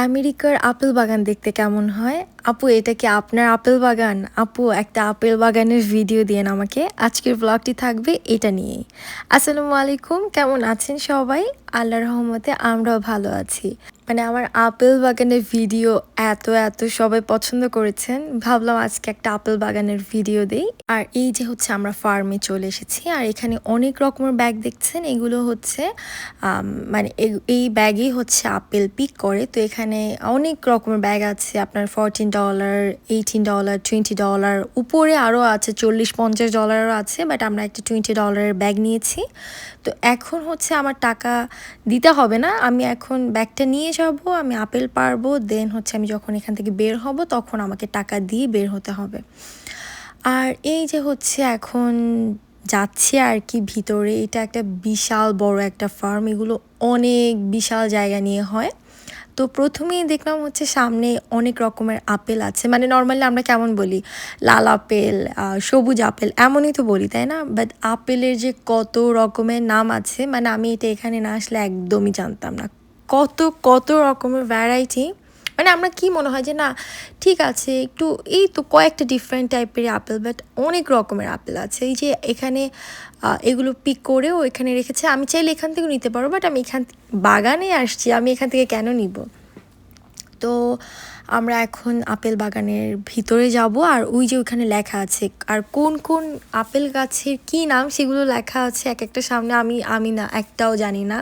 আমেরিকার আপেল বাগান দেখতে কেমন হয়? আপু এটা কি আপনার আপেল বাগান? আপু একটা আপেল বাগানের ভিডিও দিয়েন আমাকে। আজকের ব্লগটি থাকবে এটা নিয়েই। আসসালামু আলাইকুম, কেমন আছেন সবাই? আল্লাহর রহমতে আমরাও ভালো আছি। মানে আমার আপেল বাগানের ভিডিও এত সবাই পছন্দ করেছেন, ভাবলাম আজকে একটা আপেল বাগানের ভিডিও দেই। আর এই যে হচ্ছে আমরা ফার্মে চলে এসেছি, আর এখানে অনেক রকমের ব্যাগ দেখছেন, এগুলো হচ্ছে মানে এই ব্যাগেই হচ্ছে আপেল পিক করে। তো এখানে অনেক রকমের ব্যাগ আছে, আপনার $14, $18, $20, উপরে আরও আছে $40-50 আছে, বাট আমরা একটা $20 ব্যাগ নিয়েছি। তো এখন হচ্ছে আমার টাকা দিতে হবে না, আমি এখন ব্যাগটা নিয়ে যাব, আমি আপেল পারবো, দেন হচ্ছে আমি যখন এখান থেকে বের হব তখন আমাকে টাকা দিয়ে বের হতে হবে। আর এই যে হচ্ছে এখন যাচ্ছি আর কি ভিতরে, এটা একটা বিশাল বড় একটা ফার্ম, এগুলো অনেক বিশাল জায়গা নিয়ে হয়। তো প্রথমেই দেখলাম হচ্ছে সামনে অনেক রকমের আপেল আছে, মানে নর্মালি আমরা কেমন বলি লাল আপেল, সবুজ আপেল এমনই তো বলি, তাই না? বাট আপেলের যে কত রকমের নাম আছে, মানে আমি এটা এখানে না আসলে একদমই জানতাম না। কত কত রকমের ভ্যারাইটি, মানে আমরা কি মনে হয় যে না ঠিক আছে একটু এই তো কয়েকটা ডিফারেন্ট টাইপের আপেল, বাট অনেক রকমের আপেল আছে। এই যে এখানে এগুলো পিক করেও এখানে রেখেছে, আমি চাইলে এখান থেকে নিতে পারবো, বাট আমি বাগানে আসছি, আমি এখান থেকে কেন নিব? তো আমরা এখন আপেল বাগানের ভিতরে যাব, আর ওই যে ওইখানে লেখা আছে আর কোন কোন আপেল গাছের কি নাম সেগুলো লেখা আছে এক একটা সামনে, আমি না একটাও জানি না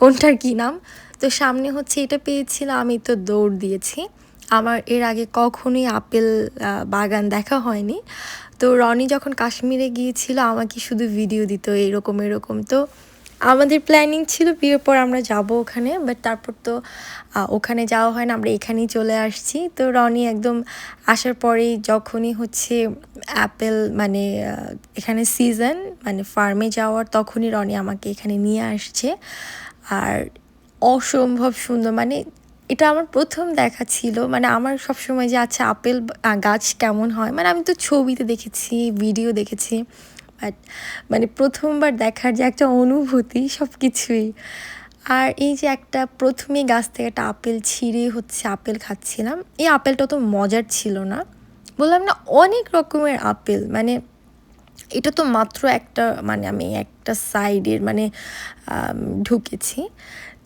কোনটার কি নাম। তো সামনে হচ্ছে এটা পেয়েছিলাম, আমি তো দৌড় দিয়েছি। আমার এর আগে কখনোই আপেল বাগান দেখা হয়নি। তো রনি যখন কাশ্মীরে গিয়েছিল আমাকে শুধু ভিডিও দিত এরকম এরকম। তো আমাদের প্ল্যানিং ছিল বিয়ের পর আমরা যাব ওখানে, বাট তারপর তো ওখানে যাওয়া হয় না, আমরা এখানেই চলে আসছি। তো রনি একদম আসার পরেই যখনই হচ্ছে অ্যাপেল মানে এখানে সিজন মানে ফার্মে যাওয়ার, তখনই রনি আমাকে এখানে নিয়ে আসছে। আর অসম্ভব সুন্দর, মানে এটা আমার প্রথম দেখা ছিল, মানে আমার সবসময় যে আচ্ছা আপেল গাছ কেমন হয়, মানে আমি তো ছবিতে দেখেছি, ভিডিও দেখেছি, বাট মানে প্রথমবার দেখার যে একটা অনুভূতি সব কিছুই। আর এই যে একটা প্রথমেই গাছ থেকে একটা আপেল ছিঁড়ে হচ্ছে আপেল খাচ্ছিলাম, এই আপেলটা তো মজার ছিল না, বললাম না অনেক রকমের আপেল, মানে এটা তো মাত্র একটা, মানে আমি একটা সাইডের মানে ঢুকেছি।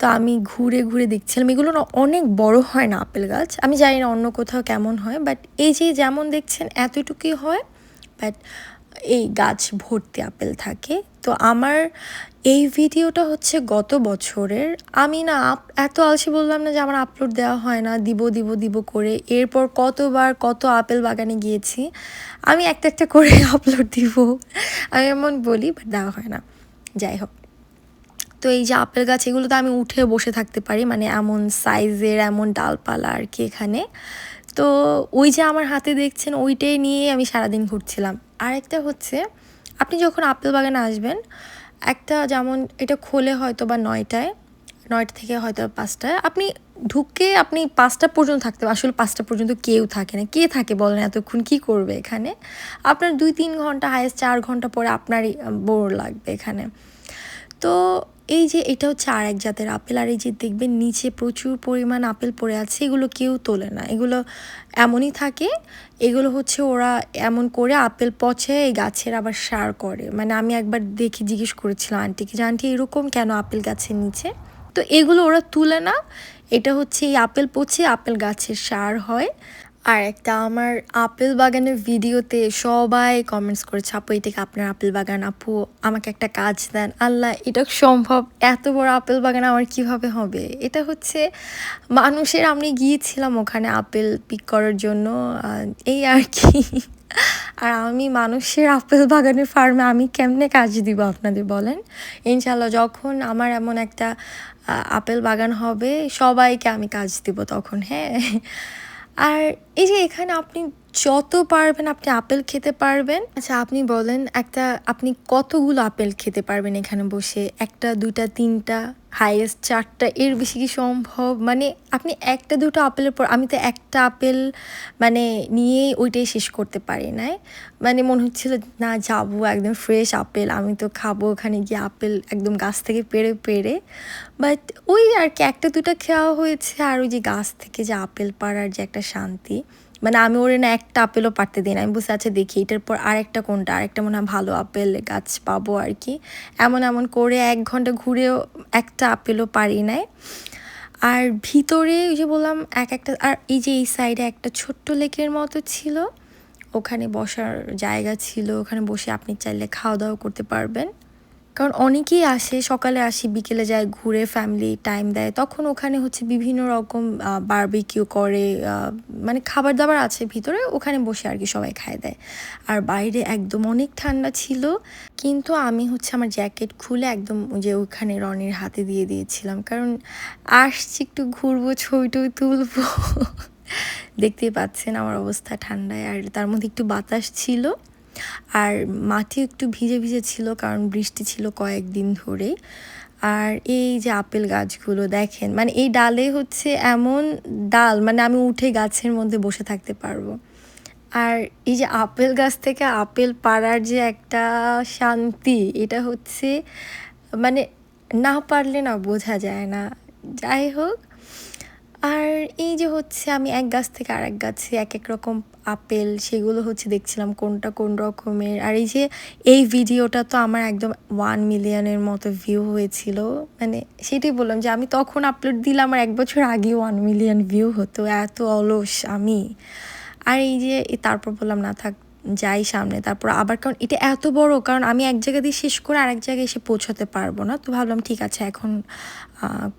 তো আমি ঘুরে ঘুরে দেখছিলাম, এগুলো না অনেক বড় হয় না আপেল গাছ, আমি জানি না অন্য কোথাও কেমন হয়, বাট এই যে যেমন দেখছেন এতটুকুই হয়, বাট এই গাছ ভর্তি আপেল থাকে। তো আমার এই ভিডিওটা হচ্ছে গত বছরের, আমি না এত আলসি বললাম না যে আমার আপলোড দেওয়া হয় না, দিব করে এরপর কতবার কত আপেল বাগানে গিয়েছি, আমি একটা একটা করে আপলোড দিব, আমি এমন বলি, বাট দেওয়া হয় না। যাই হোক, তো এই যে আপেল গাছ এগুলো তো আমি উঠে বসে থাকতে পারি, মানে এমন সাইজের এমন ডালপালা আর কি এখানে। তো ওই যে আমার হাতে দেখছেন ওইটাই নিয়ে আমি সারাদিন ঘুরছিলাম। আর একটা হচ্ছে আপনি যখন আপেল বাগানে আসবেন, একটা যেমন এটা খোলে হয়তো বা 9টা থেকে হয়তো 5টায়, আপনি ঢুকে আপনি 5টা পর্যন্ত থাকতে হবে, আসলে 5টা পর্যন্ত কেউ থাকে না, কে থাকে বলেন এতক্ষণ কি করবে এখানে? আপনার 2-3 ঘন্টা, হায়েস্ট 4 ঘন্টা পরে আপনারই বোর লাগবে এখানে। তো এই যে এটা হচ্ছে আর এক জাতের আপেল, আর এই যে দেখবেন নিচে প্রচুর পরিমাণ আপেল পড়ে আছে, এগুলো কেউ তোলে না, এগুলো এমনই থাকে। এগুলো হচ্ছে ওরা এমন করে আপেল পচে এই গাছের আবার সার করে, মানে আমি একবার দেখে জিজ্ঞেস করেছিলাম আন্টিকে যে আন্টি এরকম কেন আপেল গাছের নিচে? তো এগুলো ওরা তুলে না, এটা হচ্ছে এই আপেল পচে আপেল গাছের সার হয়। আর একটা আমার আপেল বাগানের ভিডিওতে সবাই কমেন্টস করেছে, আপু এটা কি আপনার আপেল বাগান? আপু আমাকে একটা কাজ দেন। আল্লাহ, এটা সম্ভব? এত বড় আপেল বাগান আমার কিভাবে হবে? এটা হচ্ছে মানুষের, আমি গিয়েছিলাম ওখানে আপেল পিক করার জন্য, এই আর কি। আর আমি মানুষের আপেল বাগানের ফার্মে আমি কেমনে কাজ দিব আপনাদের বলেন? ইনশাল্লাহ যখন আমার এমন একটা আপেল বাগান হবে সবাইকে আমি কাজ দিব তখন, হ্যাঁ। আর এই যে এখানে আপনি যত পারবেন আপনি আপেল খেতে পারবেন। আচ্ছা আপনি বলেন, আপনি কতগুলো আপেল খেতে পারবেন এখানে বসে? 1টা 2টা 3টা? হাইয়েস্ট ৪টা, এর বেশি কি সম্ভব? মানে আপনি ১টা ২টো আপেলের পর আমি তো একটা আপেল মানে নিয়েই ওইটাই শেষ করতে পারি নাই। মানে মনে হচ্ছিল না, যাবো একদম ফ্রেশ আপেল আমি তো খাবো ওখানে গিয়ে আপেল একদম গাছ থেকে পেড়ে। বাট ওই আর কি ১টা ২টা খাওয়া হয়েছে, আর ওই যে গাছ থেকে যে আপেল পাড়ার যে একটা শান্তি, মানে আমি ওরে না একটা আপেলও পাড়তে দিই না। আমি বলছি আচ্ছা দেখি এটার পর আরেকটা কোনটা, আরেকটা মনে হয় ভালো আপেল গাছ পাবো আর কি। এমন করে ১ ঘন্টা ঘুরেও একটা আপেলও পারি নাই। আর ভিতরে ওই যে বললাম একটা, আর এই যে এই সাইডে একটা ছোট্ট লেকের মতো ছিল, ওখানে বসার জায়গা ছিল, ওখানে বসে আপনি চাইলে খাওয়া দাওয়া করতে পারবেন। কারণ অনেকেই আসে, সকালে আসি বিকেলে যায় ঘুরে ফ্যামিলি টাইম দেয়, তখন ওখানে হচ্ছে বিভিন্ন রকম বারবিকিউ করে, মানে খাবার দাবার আছে ভিতরে, ওখানে বসে আর কি সবাই খায় দেয়। আর বাইরে একদম অনেক ঠান্ডা ছিল, কিন্তু আমি হচ্ছে আমার জ্যাকেট খুলে একদম ওই যে ওখানে রনির হাতে দিয়ে দিয়েছিলাম, কারণ আসছি একটু ঘুরবো ছবি টবি তুলবো। দেখতেই পাচ্ছেন আমার অবস্থা ঠান্ডায়, আর তার মধ্যে একটু বাতাস ছিল, আর মাটি একটু ভিজে ছিল কারণ বৃষ্টি ছিল কয়েকদিন ধরে। আর এই যে আপেল গাছগুলো দেখেন, মানে এই ডালে হচ্ছে এমন ডাল, মানে আমি উঠে গাছের মধ্যে বসে থাকতে পারবো। আর এই যে আপেল গাছ থেকে আপেল পাড়ার যে একটা শান্তি, এটা হচ্ছে মানে না পারলে না বোঝা যায় না। যাই হোক, আর এই যে হচ্ছে আমি এক গাছ থেকে আরেক গাছে এক এক রকম আপেল, সেগুলো হচ্ছে দেখছিলাম কোনটা কোন রকমের। আর এই যে এই ভিডিওটা তো আমার একদম 1 মিলিয়নের মতো ভিউ হয়েছিল, মানে সেটাই বললাম যে আমি তখন আপলোড দিলাম আমার 1 বছর আগে 1 মিলিয়ন ভিউ হতো, এত অলস আমি। আর এই যে তারপর বললাম না থাক, যাই সামনে, তারপর আবার, কারণ এটা এত বড়, কারণ আমি এক জায়গা দিয়ে শেষ করে আরেক জায়গায় এসে পৌঁছাতে পারবো না, তো ভাবলাম ঠিক আছে এখন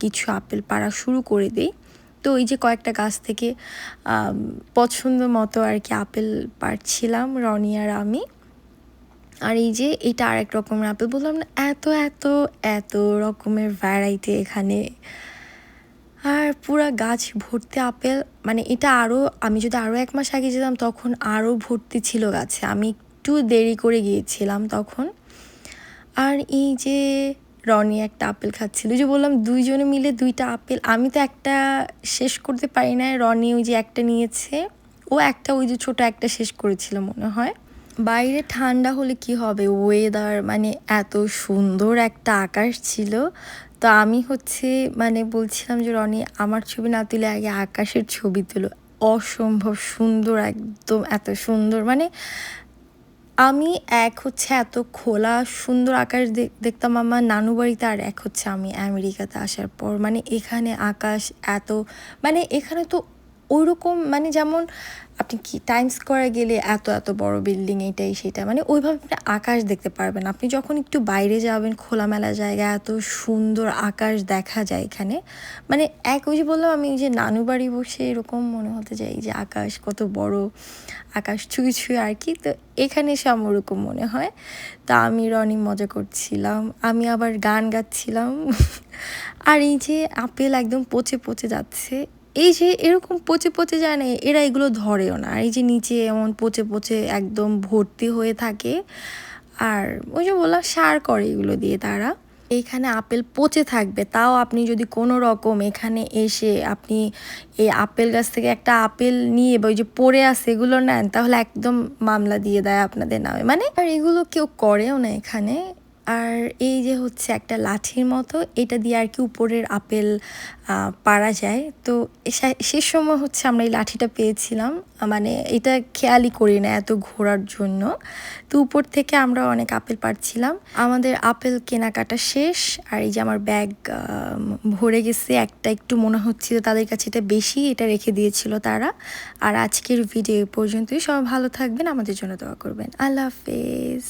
কিছু আপেল পাড়া শুরু করে দিই। তো এই যে কয়েকটা গাছ থেকে পছন্দ মতো আর কি আপেল পাড়ছিলাম রনি আর আমি। আর এই যে এটা আরেক রকমের আপেল, বললাম না এত এত এত রকমের ভ্যারাইটি এখানে, আর পুরা গাছ ভর্তি আপেল। মানে এটা আরও, আমি যদি আরও 1 মাস আগে যেতাম তখন আরও ভর্তি ছিল গাছে, আমি একটু দেরি করে গিয়েছিলাম তখন। আর এই যে রনি একটা আপেল খাচ্ছিল, যে বললাম 2 জনে মিলে 2টা আপেল, আমি তো একটা শেষ করতে পারি না, রনি ওই যে একটা নিয়েছে, ও একটা ওই যে ছোট একটা শেষ করেছিল মনে হয়। বাইরে ঠান্ডা হলে কি হবে, ওয়েদার মানে এত সুন্দর একটা আকাশ ছিল। তো আমি হচ্ছে মানে বলছিলাম যে রনি আমার ছবি না তুলে আগে আকাশের ছবি তুলো, অসম্ভব সুন্দর, একদম এত সুন্দর, মানে আমি এক হচ্ছে এত খোলা সুন্দর আকাশ দেখতাম আমার নানু বাড়িতে, আর এক হচ্ছে আমি আমেরিকাতে আসার পর, মানে এখানে আকাশ এত, মানে এখানে তো ওইরকম, মানে যেমন আপনি কি টাইম স্কোয়ারে গেলে এত এত বড় বিল্ডিং এটাই সেটা, মানে ওইভাবে আপনি আকাশ দেখতে পারবেন। আপনি যখন একটু বাইরে যাবেন খোলামেলা জায়গায়, এত সুন্দর আকাশ দেখা যায় এখানে। মানে এক ওই যে বললাম আমি যে নানু বাড়ি বসে এরকম মনে হতে যায় যে আকাশ কত বড়, আকাশ ছুঁই ছুঁই আর কি। তো এখানে এসে আমার ওরকম মনে হয়। তা আমি রনি মজা করছিলাম, আমি আবার গান গাচ্ছিলাম। আর এই যে আপেল একদম পচে পচে যাচ্ছে, এই যে এরকম পচে পচে যায় না, এরা এগুলো ধরেও না। আর এই যে নিচে এমন পচে পচে একদম ভর্তি হয়ে থাকে, আর ওই যে বললাম সার করে এগুলো দিয়ে তারা। এইখানে আপেল পচে থাকবে, তাও আপনি যদি কোনো রকম এখানে এসে আপনি এই আপেল গাছ থেকে একটা আপেল নিয়ে বা ওই যে পড়ে আছে এগুলো নেন, তাহলে একদম মামলা দিয়ে দেয় আপনাদের নামে, মানে আর এগুলো কেউ করেও না এখানে। আর এই যে হচ্ছে একটা লাঠির মতো, এটা দিয়ে আর কি উপরের আপেল পাড়া যায়। তো শেষ সময় হচ্ছে আমরা এই লাঠিটা পেয়েছিলাম, মানে এটা খেয়ালই করি না এত ঘোরার জন্য। তো উপর থেকে আমরা অনেক আপেল পাড়ছিলাম, আমাদের আপেল কেনাকাটা শেষ। আর এই যে আমার ব্যাগ ভরে গেছে, একটা একটু মনে হচ্ছিল তাদের কাছে এটা বেশি, এটা রেখে দিয়েছিল তারা। আর আজকের ভিডিও পর্যন্তই, সবাই ভালো থাকবেন, আমাদের জন্য দোয়া করবেন, আল্লাহ হাফেজ।